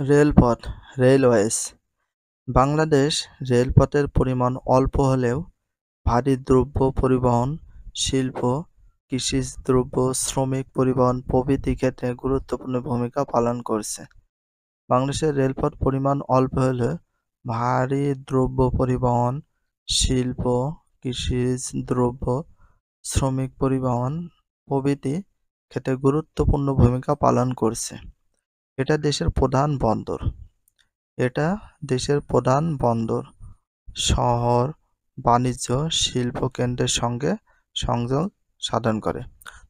রেলপথ রেলওয়েজ বাংলাদেশ রেলপথের পরিমাণ অল্প হলেও ভারী দ্রব্য পরিবহন, শিল্প, কৃষিজ দ্রব্য, শ্রমিক পরিবহন প্রভৃতি ক্ষেত্রে গুরুত্বপূর্ণ ভূমিকা পালন করছে। বাংলাদেশের রেলপথ পরিমাণ অল্প হলেও ভারী দ্রব্য পরিবহন, শিল্প, কৃষিজ দ্রব্য, শ্রমিক পরিবহন প্রভৃতি ক্ষেত্রে গুরুত্বপূর্ণ ভূমিকা পালন করছে। এটা দেশের প্রধান বন্দর, শহর, বাণিজ্য, শিল্প কেন্দ্রের সঙ্গে সংযোগ সাধন করে।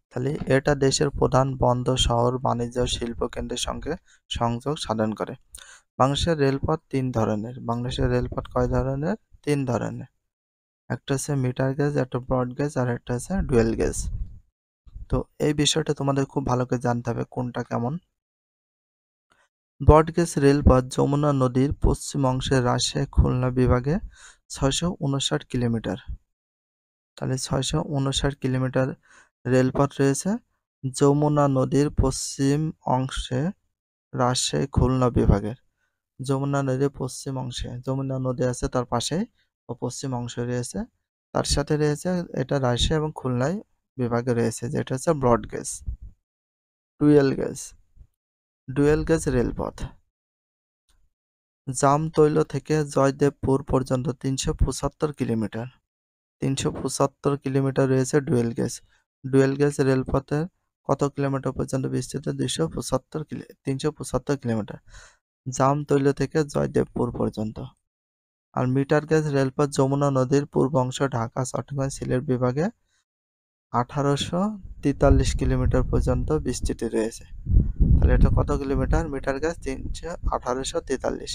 তাহলে এটা দেশের প্রধান বন্দর, শহর, বাণিজ্য, শিল্প কেন্দ্রের সঙ্গে সংযোগ সাধন করে। বাংলাদেশের রেলপথ বাংলাদেশের রেলপথ কয় ধরনের? 3 ধরনের। একটা হচ্ছে মিটার গেজ, একটা ব্রড গেজ, আর একটা হচ্ছে ডুয়েল গেজ। তো এই বিষয়টা তোমাদের খুব ভালো করে জানতে হবে কোনটা কেমন। ব্রডগেজ রেলপথ যমুনা নদীর পশ্চিম অংশে রাজশাহী খুলনা বিভাগে 659 কিলোমিটার। তাহলে 659 কিলোমিটার রেলপথ রয়েছে যমুনা নদীর পশ্চিম অংশে রাজশাহী খুলনা বিভাগের। যমুনা নদীর পশ্চিম অংশে, যমুনা নদী আছে তার পাশে ও পশ্চিম অংশে রয়েছে, তার সাথে রয়েছে এটা রাজশাহী এবং খুলনায় বিভাগে রয়েছে, যেটা হচ্ছে ব্রডগেজ। ডুয়েল গেজ রেলপথ জামতৈল থেকে জয়দেবপুর পর্যন্ত 375 কিলোমিটার। 375 কিলোমিটার রয়েছে ডুয়েল গেজ রেলপথের কত কিলোমিটার পর্যন্ত বিস্তৃত? 375 কিলোমিটার জামতৈল থেকে জয়দেবপুর পর্যন্ত। আর মিটার গেজ রেলপথ যমুনা নদীর পূর্ব অংশ ঢাকা, চট্টগ্রাম, সিলেট বিভাগে 1843 কিলোমিটার পর্যন্ত বিস্তৃত রয়েছে। তাহলে এটা কত কিলোমিটার? Metre gauge 1843।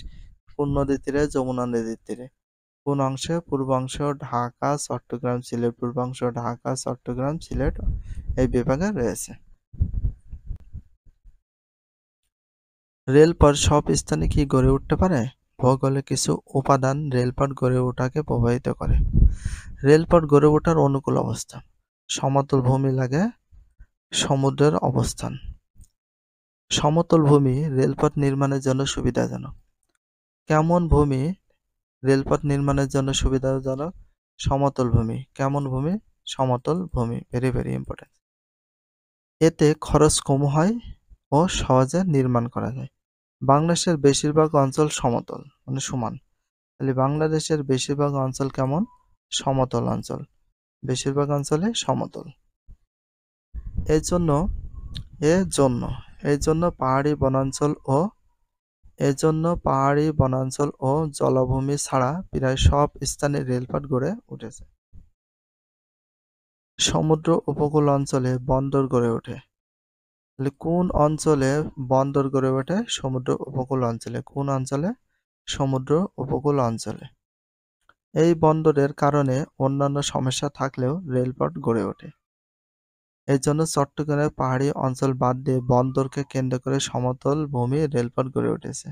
কোন নদীর তীরে? যমুনা নদীর তীরে। কোন অংশে? পূর্বাংশ ঢাকা, চট্টগ্রাম, সিলেট। পূর্বাংশ ঢাকা, চট্টগ্রাম, সিলেট এই বিভাগে রয়েছে। রেলপথ সব স্থানে কি গড়ে উঠতে পারে? ভৌগোলিক কিছু উপাদান রেলপথ গড়ে ওঠাকে প্রভাবিত করে। রেলপথ গড়ে ওঠার অনুকূল অবস্থা: সমতল ভূমি লাগে, সমুদ্রের অবস্থান। সমতল ভূমি রেলপথ নির্মাণের জন্য সুবিধাজনক। কেমন ভূমি রেলপথ নির্মাণের জন্য সুবিধাজনক? সমতল ভূমি। কেমন ভূমি? সমতল ভূমি। Very very important. এতে খরচ কম হয় ও সহজে নির্মাণ করা যায়। বাংলাদেশের বেশিরভাগ অঞ্চল সমতল, মানে সমান। তাহলে বাংলাদেশের বেশিরভাগ অঞ্চল কেমন? সমতল অঞ্চল। বেশিরভাগ অঞ্চলে সমতল। এজন্য পাহাড়ি বনাঞ্চল ও জলাভূমি ছাড়া প্রায় সব স্থানে রেলপথ গড়ে উঠেছে। সমুদ্র উপকূল অঞ্চলে বন্দর গড়ে ওঠে। তাহলে কোন অঞ্চলে বন্দর গড়ে ওঠে? সমুদ্র উপকূল অঞ্চলে। কোন অঞ্চলে? সমুদ্র উপকূল অঞ্চলে। এই বন্দরের কারণে অন্যান্য সমস্যা থাকলেও রেলপথ গড়ে ওঠে। এর জন্য চট্টগ্রামের পাহাড়ি অঞ্চল বাদ দিয়ে বন্দরকে কেন্দ্র করে সমতল ভূমি রেলপথ গড়ে উঠেছে।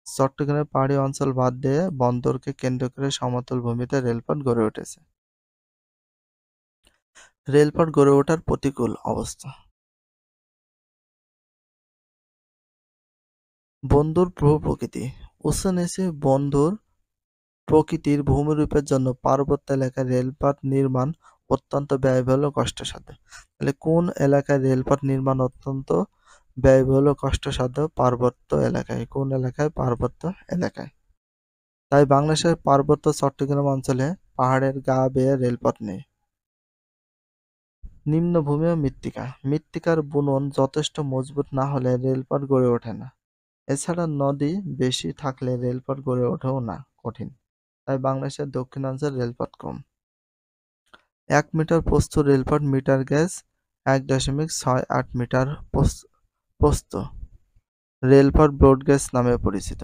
চট্টগ্রামের পাহাড়ি অঞ্চল বাদ দিয়ে বন্দরকে কেন্দ্র করে সমতল ভূমিতে রেলপথ গড়ে উঠেছে। রেলপথ গড়ে ওঠার প্রতিকূল অবস্থা: বন্দর ভূ-প্রকৃতি। উঁচু নিচু বন্দর প্রকৃতির ভূমিরূপের জন্য পার্বত্য এলাকায় রেলপথ নির্মাণ অত্যন্ত ব্যয়বহুল ও কষ্টসাধ্য। তাহলে কোন এলাকায় রেলপথ নির্মাণ অত্যন্ত ব্যয়বহুল ও কষ্টসাধ্য? পার্বত্য এলাকায়। কোন এলাকায়? পার্বত্য এলাকায়। তাই বাংলাদেশের পার্বত্য চট্টগ্রাম অঞ্চলে পাহাড়ের গা বেয়ে রেলপথ নেই। নিম্নভূমি ও মৃত্তিকা। মৃত্তিকার বুনন যথেষ্ট মজবুত না হলে রেলপথ গড়ে ওঠে না। এছাড়া নদী বেশি থাকলে রেলপথ গড়ে ওঠেও না, কঠিন। তাই বাংলাদেশের দক্ষিণাঞ্চল রেলপথ কম। 1 মিটার প্রস্থ রেলপথ মিটার গেজ 1.68 মিটার প্রস্থ রেলপথ ব্রডগেজ নামে পরিচিত।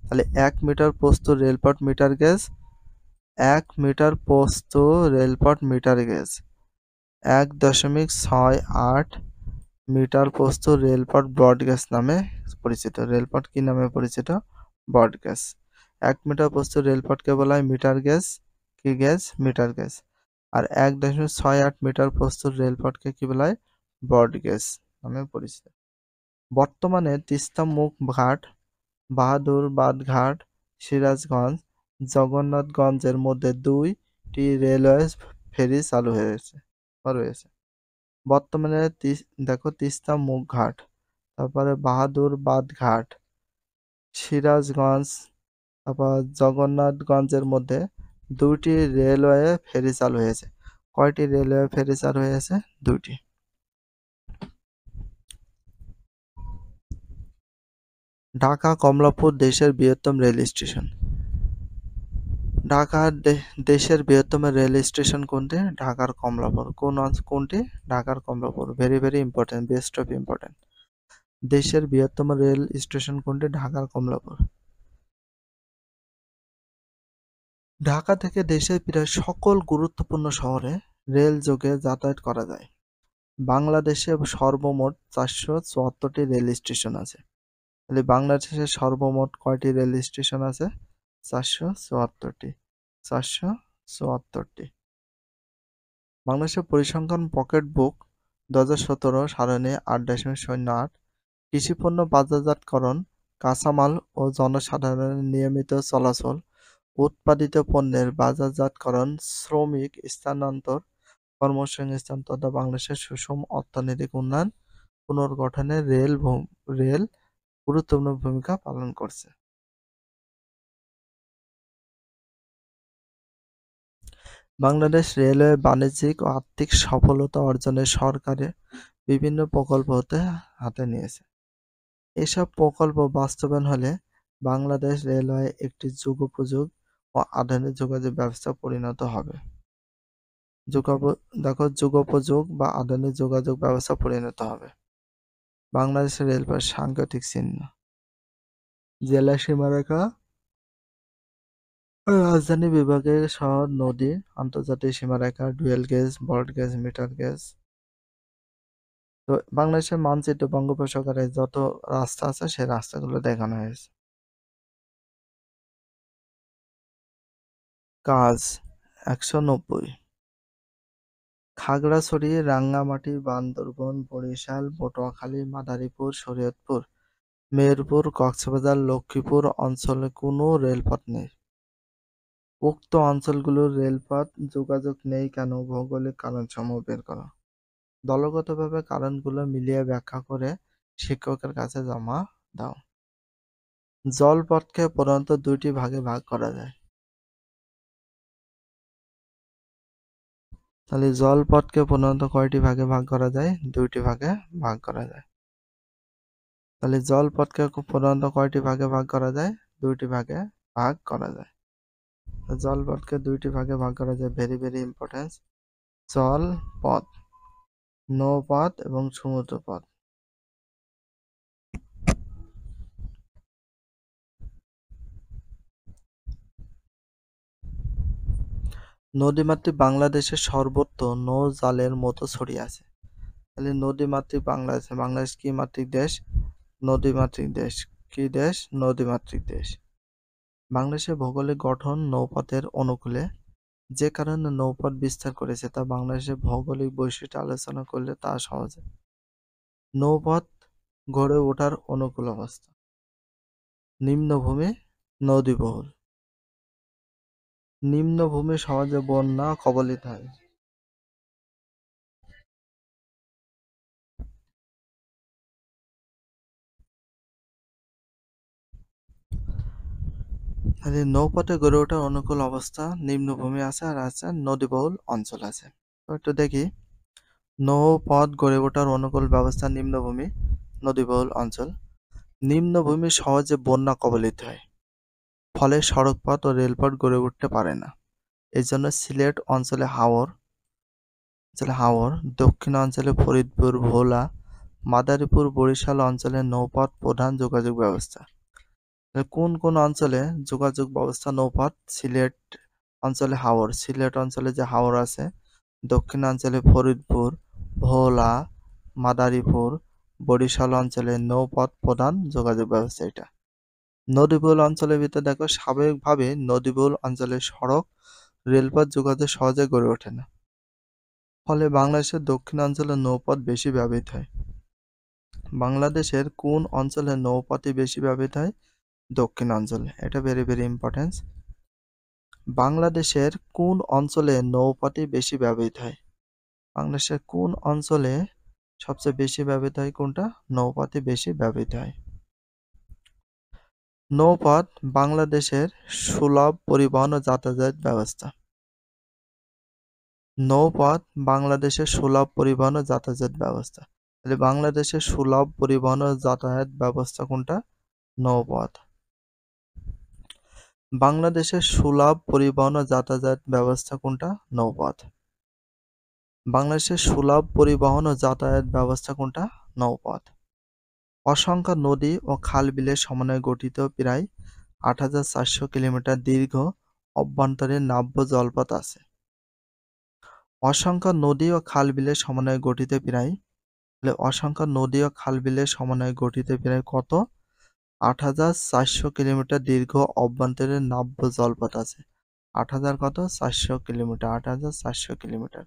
তাহলে 1 মিটার প্রস্থ রেলপথ মিটার গেজ, 1 মিটার প্রস্থ রেলপথ মিটার গেজ, 1.68 মিটার প্রস্থ রেলপথ ব্রডগেজ নামে পরিচিত। রেলপথ কি নামে পরিচিত? ব্রডগেজ। 1 মিটার প্রস্থ রেলপথকে বলা হয় মিটার গেজ। কি গেজ? Metre gauge. আর 1.68 মিটার প্রস্থ রেলপথকে কি বলা হয়? ব্রডগেজ নামে পরিচিত। বর্তমানে তিস্তা মুখ ঘাট বাহাদুরাবাদ ঘাট, সিরাজগঞ্জ, জগন্নাথগঞ্জের মধ্যে 2টি রেলওয়ে ফেরি চালু রয়েছে। বর্তমানে দেখো তিস্তা মুখ ঘাট, তারপরে বাহাদুরাবাদ ঘাট, সিরাজগঞ্জ, তারপর জগন্নাথগঞ্জের মধ্যে 2টি রেলওয়ে ফেরি চালু হয়েছে। কয়টি রেলওয়ে ফেরি চালু হয়েছে? 2টি। ঢাকা কমলাপুর দেশের বৃহত্তম রেল স্টেশন। ঢাকার দেশের বৃহত্তম রেল স্টেশন কোনটি? ঢাকার কমলাপুর। কোনটি? ঢাকার Kamalapur. Very very important, best of important. দেশের বৃহত্তম রেল স্টেশন কোনটি? ঢাকার কমলাপুর। ঢাকা থেকে দেশের প্রায় সকল গুরুত্বপূর্ণ শহরে রেল যোগে যাতায়াত করা যায়। বাংলাদেশে সর্বমোট 474টি রেল স্টেশন আছে। তাহলে বাংলাদেশে সর্বমোট কয়টি রেল স্টেশন আছে? 474টি। 474টি। বাংলাদেশের পরিসংখ্যান পকেট বুক 2017 সারণী 8.08। কৃষিপণ্য বাজারজাতকরণ, কাঁচামাল ও জনসাধারণের নিয়মিত চলাচল, উৎপাদিত পণ্যের বাজারজাতকরণ, শ্রমিক স্থানান্তর, কর্মসংস্থান তথা বাংলাদেশের সুষম অর্থনৈতিক উন্নয়ন পুনর্গঠনে রেল গুরুত্বপূর্ণ ভূমিকা পালন করছে। বাংলাদেশ রেলওয়ে বাণিজ্যিক ও আর্থিক সফলতা অর্জনে সরকারের বিভিন্ন প্রকল্প হাতে নিয়েছে। এসব প্রকল্প বাস্তবায়ন হলে বাংলাদেশ রেলওয়ে একটি যুগোপযোগী ও আধুনিক যোগাযোগ ব্যবস্থা পরিণত হবে। যুগোপযোগ বা আধুনিক যোগাযোগ ব্যবস্থা পরিণত হবে। বাংলাদেশের রেলপথ সাংকেতিক চিহ্ন: জেলা সীমারেখা, রাজধানী বিভাগের শহর, নদী, আন্তর্জাতিক সীমারেখা, dual gauge, broad gauge, metre gauge. তো বাংলাদেশের মানচিত্র বঙ্গোপসাগরে যত রাস্তা আছে সেই রাস্তাগুলো দেখানো হয়েছে। কাজ 190। খাগড়াছড়ি, রাঙ্গামাটি, বান্দরবান, বরিশাল, পটুয়াখালী, মাদারীপুর, শরীয়তপুর, মেহেরপুর, কক্সবাজার, লক্ষ্মীপুর অঞ্চলে কোনো রেলপথ নেই। উক্ত অঞ্চলগুলোর রেলপথ যোগাযোগ নেই কেন? ভৌগোলিক কারণসমূহ বের করো। দলগতভাবে কারণগুলো মিলিয়ে ব্যাখ্যা করে শিক্ষকের কাছে জমা দাও। জলপথকে প্রধানত 2টি ভাগে ভাগ করা যায়। তাহলে জলপথকে প্রধানত কয়টি ভাগে ভাগ করা যায়? 2টি ভাগে ভাগ করা যায়। তাহলে জলপথকে প্রধানত কয়টি ভাগে ভাগ করা যায়? 2টি ভাগে ভাগ করা যায়। জলপথকে 2টি ভাগে ভাগ করা যায়। Very very important. জলপথ, নৌপথ এবং সমুদ্রপথ। নদীমাতৃক বাংলাদেশের সর্বত্র নৌ-জালের মতো ছড়িয়ে আছে। তাহলে নদীমাতৃক বাংলাদেশ কি মাতৃক দেশ? নদীমাতৃক দেশ। কি দেশ? নদীমাতৃক দেশ। বাংলাদেশের ভৌগোলিক গঠন নৌপথের অনুকূলে, যে কারণে নৌপথ বিস্তার করেছে তা বাংলাদেশের ভৌগোলিক বৈশিষ্ট্য আলোচনা করলে তা সহজে। নৌপথ গড়ে ওঠার অনুকূল অবস্থা: নিম্নভূমি, নদীবহুল। নিম্নভূমি সহজে বন্যা কবলিত হয়। নৌপথে গড়ে ওঠার অনুকূল অবস্থা: নিম্নভূমি আছে আর আছে নদীবহুল অঞ্চল আছে। তো একটু দেখি, নৌপথ গড়ে ওঠার অনুকূল ব্যবস্থা: নিম্নভূমি, নদীবহুল অঞ্চল। নিম্নভূমি সহজে বন্যা কবলিত হয়, ফলে সড়কপথ ও রেলপথ গড়ে উঠতে পারে না। এজন্য সিলেট অঞ্চলে হাওর, দক্ষিণাঞ্চলে ফরিদপুর, ভোলা, মাদারীপুর, বরিশাল অঞ্চলে নৌপথ প্রধান যোগাযোগ ব্যবস্থা। কোন কোন অঞ্চলে যোগাযোগ ব্যবস্থা নৌপথ? সিলেট অঞ্চলে যে হাওর আছে, দক্ষিণাঞ্চলে ফরিদপুর, ভোলা, মাদারীপুর, বরিশাল অঞ্চলে নৌপথ প্রধান যোগাযোগ ব্যবস্থা এটা। নদীবহুল অঞ্চলের ভিতরে দেখো, স্বাভাবিকভাবে নদীবহুল অঞ্চলের সড়ক, রেলপথ যোগাযোগ সহজে গড়ে ওঠে না, ফলে বাংলাদেশের দক্ষিণাঞ্চলে নৌপথ বেশি ব্যবহৃত হয়। বাংলাদেশের কোন অঞ্চলে নৌপথই বেশি ব্যবহৃত হয়? দক্ষিণাঞ্চল। এটা ভেরি ইম্পর্টেন্ট। বাংলাদেশের কোন অঞ্চলে নৌপাতি বেশি ব্যবহৃত হয়? বাংলাদেশের কোন অঞ্চলে সবচেয়ে বেশি ব্যবহৃত হয় কোনটা? নৌপাতি বেশি ব্যবহৃত হয়। নৌপথ বাংলাদেশের সুলভ পরিবহন ও যাতায়াত ব্যবস্থা। নৌপথ বাংলাদেশের সুলভ পরিবহন ও যাতায়াত ব্যবস্থা। তাহলে বাংলাদেশের সুলভ পরিবহন ও যাতায়াত ব্যবস্থা কোনটা? নৌপথ। বাংলাদেশের সুলভ পরিবহন ও যাতায়াত ব্যবস্থা কোনটা? নৌপথ। বাংলাদেশের সুলভ পরিবহন ও যাতায়াত ব্যবস্থা কোনটা? নৌপথ। অসংখ্য নদী ও খাল-বিলের সমন্বয়ে গঠিত প্রায় ৮,৪০০ কিলোমিটার দীর্ঘ অভ্যন্তরীণ নাব্য জলপথ আছে। অসংখ্য নদী ও খাল-বিলের সমন্বয়ে গঠিত প্রায় কত? ৮,৪০০ কিলোমিটার দীর্ঘ অভ্যন্তরীণ নাব্য জলপথ আছে। ৮,৪০০ কিলোমিটার। ৮,৪০০ কিলোমিটার।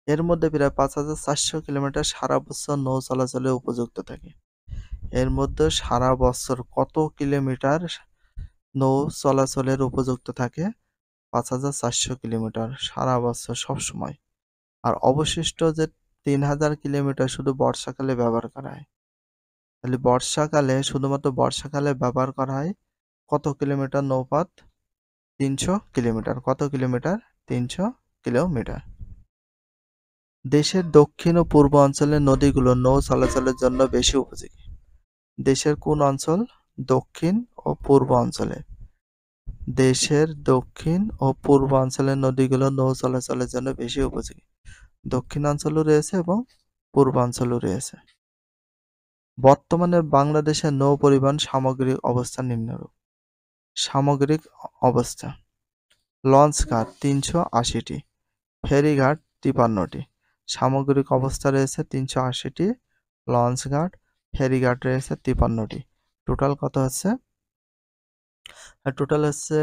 এর মধ্যে প্রায় ৫,৪০০ কিলোমিটার সারা বছর নৌ চলাচলে উপযুক্ত থাকে। এর মধ্যে সারা বছর কত কিলোমিটার নৌ চলাচলের উপযুক্ত থাকে? ৫,৪০০ কিলোমিটার সারা বছর সবসময়। আর অবশিষ্ট যে ৩,০০০ কিলোমিটার শুধু বর্ষাকালে ব্যবহার করা হয়। তাহলে শুধুমাত্র বর্ষাকালে ব্যবহার করা হয় কত কিলোমিটার নৌপথ? ৩০০ কিলোমিটার। কত কিলোমিটার? ৩০০ কিলোমিটার। দেশের দক্ষিণ ও পূর্ব অঞ্চলের নদীগুলো নৌ চলাচলের জন্য বেশি উপযোগী। দেশের কোন অঞ্চল? দক্ষিণ ও পূর্ব অঞ্চলে। দেশের দক্ষিণ ও পূর্ব অঞ্চলের নদীগুলো নৌ চলাচলের জন্য বেশি উপযোগী। দক্ষিণাঞ্চলও রয়েছে এবং পূর্বাঞ্চলও রয়েছে। বর্তমানে বাংলাদেশের নৌ পরিবহন সামগ্রিক অবস্থা নিম্নরূপ। সামগ্রিক অবস্থা: লঞ্চঘাট ৩৮০টি, ফেরিঘাট ৫৩টি। সামগ্রিক অবস্থা রয়েছে ৩৮০টি, লঞ্চঘাট, ফেরিঘাট রয়েছে ৫৩টি। টোটাল কত হচ্ছে? টোটাল হচ্ছে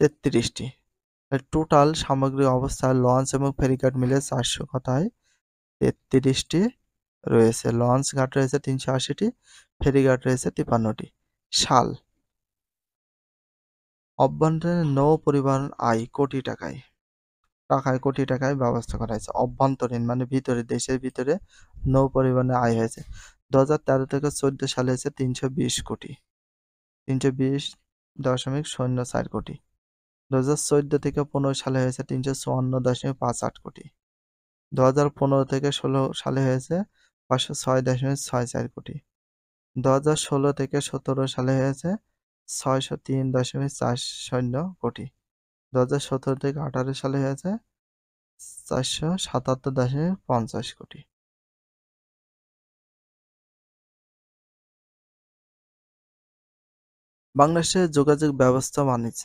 ৪৩৩টি। টোটাল সামগ্রিক অবস্থায় লঞ্চ এবং ফেরিঘাট মিলে ৩৩টি রয়েছে। লঞ্চ ঘাট রয়েছে ৩৮০টি, ফেরিঘাট রয়েছে ৫৩টি। সাল: অভ্যন্তরীণ নৌ পরিবহন আয় কোটি টাকায় ব্যবস্থা করা হয়েছে। অভ্যন্তরীণ মানে ভিতরে, দেশের ভিতরে নৌ পরিবহনের আয় হয়েছে ২০১৩ থেকে ১৪ সালে হয়েছে ৩২০ কোটি, ৩২০.০৪ কোটি। ২০১৪ থেকে ১৫ সালে হয়েছে ৩৫৪.৫৮ কোটি। ২০১৫ থেকে ১৬ সালে হয়েছে ৫০৬.৬৪ কোটি। ২০১৬ থেকে ১৭ সালে হয়েছে ৬০৩.৪০ কোটি। ২০১৭ থেকে ১৮ সালে হয়েছে ৪৭৭.৫০ কোটি। বাংলাদেশের যোগাযোগ ব্যবস্থা বাণিজ্য।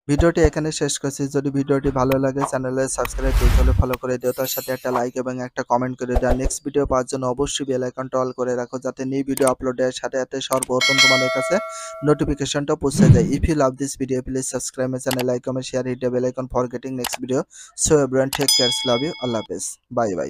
ভিডিওটি এখানে শেষ করছি। যদি ভিডিওটি ভালো লাগে চ্যানেলে সাবস্ক্রাইব করতে হলে ফলো করে দিও, তার সাথে একটা লাইক এবং একটা কমেন্ট করে দিও। নেক্সট ভিডিও পাওয়ার জন্য অবশ্যই বেল আইকনটা অল করে রাখো, যাতে নিউ ভিডিও আপলোডের সাথে সাথে সর্বপ্রথম তোমাদের কাছে নোটিফিকেশনটা পৌঁছে যায়। If you love this video please subscribe my channel, like, comment, share, hit the bell icon for getting next video. So everyone take care, love you, আল্লাহ হাফেজ, বাই বাই।